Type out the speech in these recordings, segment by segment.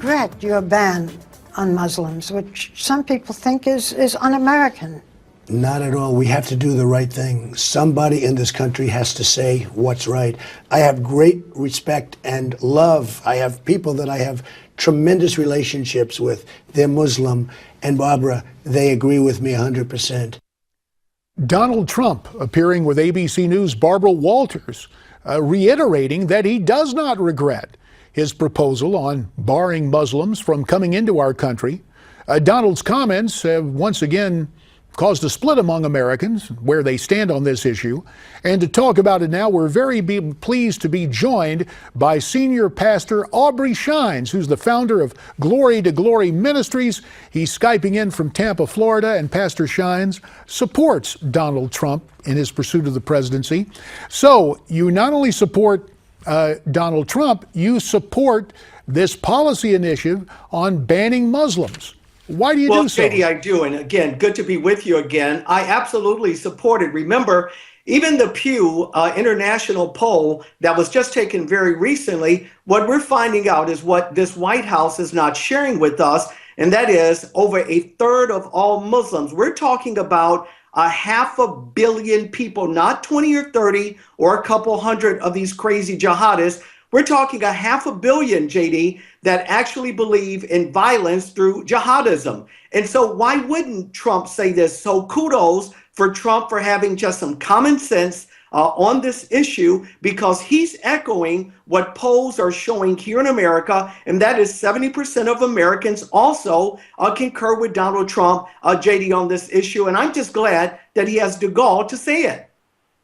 regret your ban on Muslims, which some people think is un-American. Not at all. We have to do the right thing. Somebody in this country has to say what's right. I have great respect and love. I have people that I have tremendous relationships with. They're Muslim, and Barbara, they agree with me 100%. Donald Trump appearing with ABC News' Barbara Walters, reiterating that he does not regret his proposal on barring Muslims from coming into our country. Donald's comments have once again caused a split among Americans where they stand on this issue. And to talk about it now, we're very pleased to be joined by Senior Pastor Aubrey Shines, who's the founder of Glory To Glory Ministries. He's Skyping in from Tampa, Florida, and Pastor Shines supports Donald Trump in his pursuit of the presidency. So you not only support Donald Trump, you support this policy initiative on banning Muslims. Why do you do so? Well, Katie, I do. And again, good to be with you again. I absolutely support it. Remember, even the Pew International poll that was just taken very recently, what we're finding out is what this White House is not sharing with us, and that is over a third of all Muslims. We're talking about 500 million people, not 20 or 30 or a couple hundred of these crazy jihadists. We're talking 500 million, JD, that actually believe in violence through jihadism. And so why wouldn't Trump say this? So kudos for Trump for having just some common sense on this issue, because he's echoing what polls are showing here in America, and that is 70% of Americans also concur with Donald Trump, JD, on this issue. And I'm just glad that he has the gall to say it.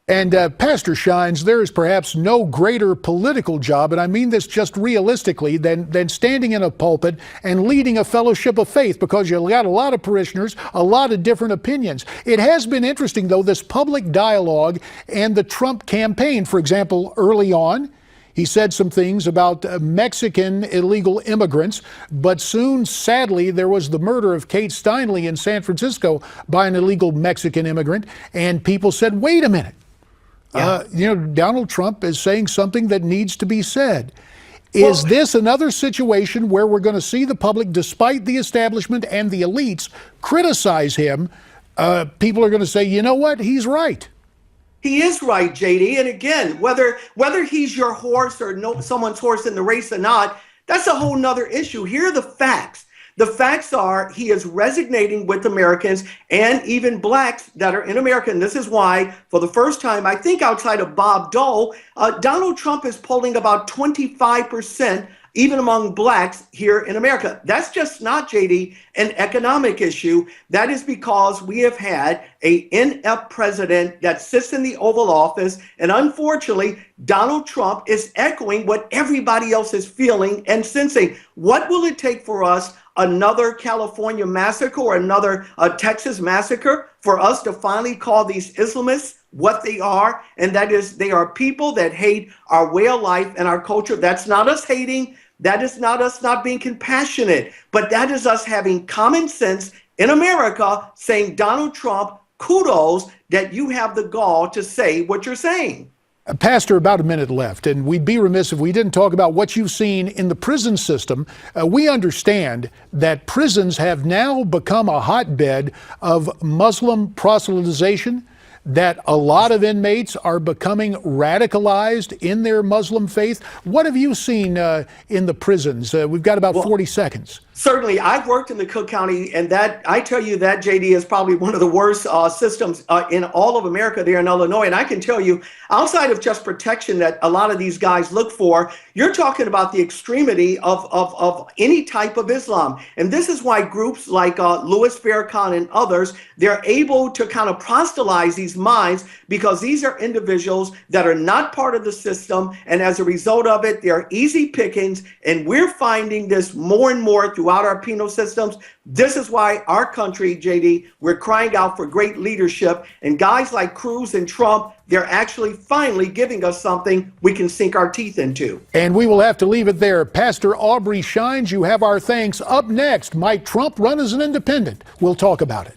And Pastor Shines, there is perhaps no greater political job, and I mean this just realistically, than standing in a pulpit and leading a fellowship of faith, because you've got a lot of parishioners, a lot of different opinions. It has been interesting, though, this public dialogue and the Trump campaign. For example, early on, he said some things about Mexican illegal immigrants, but soon, sadly, there was the murder of Kate Steinle in San Francisco by an illegal Mexican immigrant, and people said, wait a minute. Donald Trump is saying something that needs to be said. Is this another situation where we're going to see the public, despite the establishment and the elites, criticize him? People are going to say, you know what, he's right. He is right, JD. And again, whether he's your horse or someone's horse in the race or not, that's a whole nother issue. Here are the facts. The facts are he is resonating with Americans and even blacks that are in America. And this is why, for the first time, I think outside of Bob Dole, Donald Trump is polling about 25%, even among blacks here in America. That's just not, JD, an economic issue. That is because we have had an inept president that sits in the Oval Office. And unfortunately, Donald Trump is echoing what everybody else is feeling and sensing. What will it take for us? Another California massacre or another Texas massacre for us to finally call these Islamists what they are, and that is they are people that hate our way of life and our culture. That's not us hating. That is not us not being compassionate, but that is us having common sense in America saying, Donald Trump, kudos that you have the gall to say what you're saying. Pastor, about a minute left, and we'd be remiss if we didn't talk about what you've seen in the prison system. We understand that prisons have now become a hotbed of Muslim proselytization, that a lot of inmates are becoming radicalized in their Muslim faith. What have you seen in the prisons? We've got about 40 seconds. Certainly, I've worked in the Cook County, and that, I tell you, that, JD, is probably one of the worst systems in all of America there in Illinois. And I can tell you, outside of just protection that a lot of these guys look for, you're talking about the extremity of any type of Islam. And this is why groups like Louis Farrakhan and others, they're able to kind of proselytize these minds, because these are individuals that are not part of the system. And as a result of it, they're easy pickings. And we're finding this more and more throughout our penal systems. This is why our country, JD, we're crying out for great leadership. And guys like Cruz and Trump, they're actually finally giving us something we can sink our teeth into. And we will have to leave it there. Pastor Aubrey Shines, you have our thanks. Up next, might Trump run as an independent? We'll talk about it.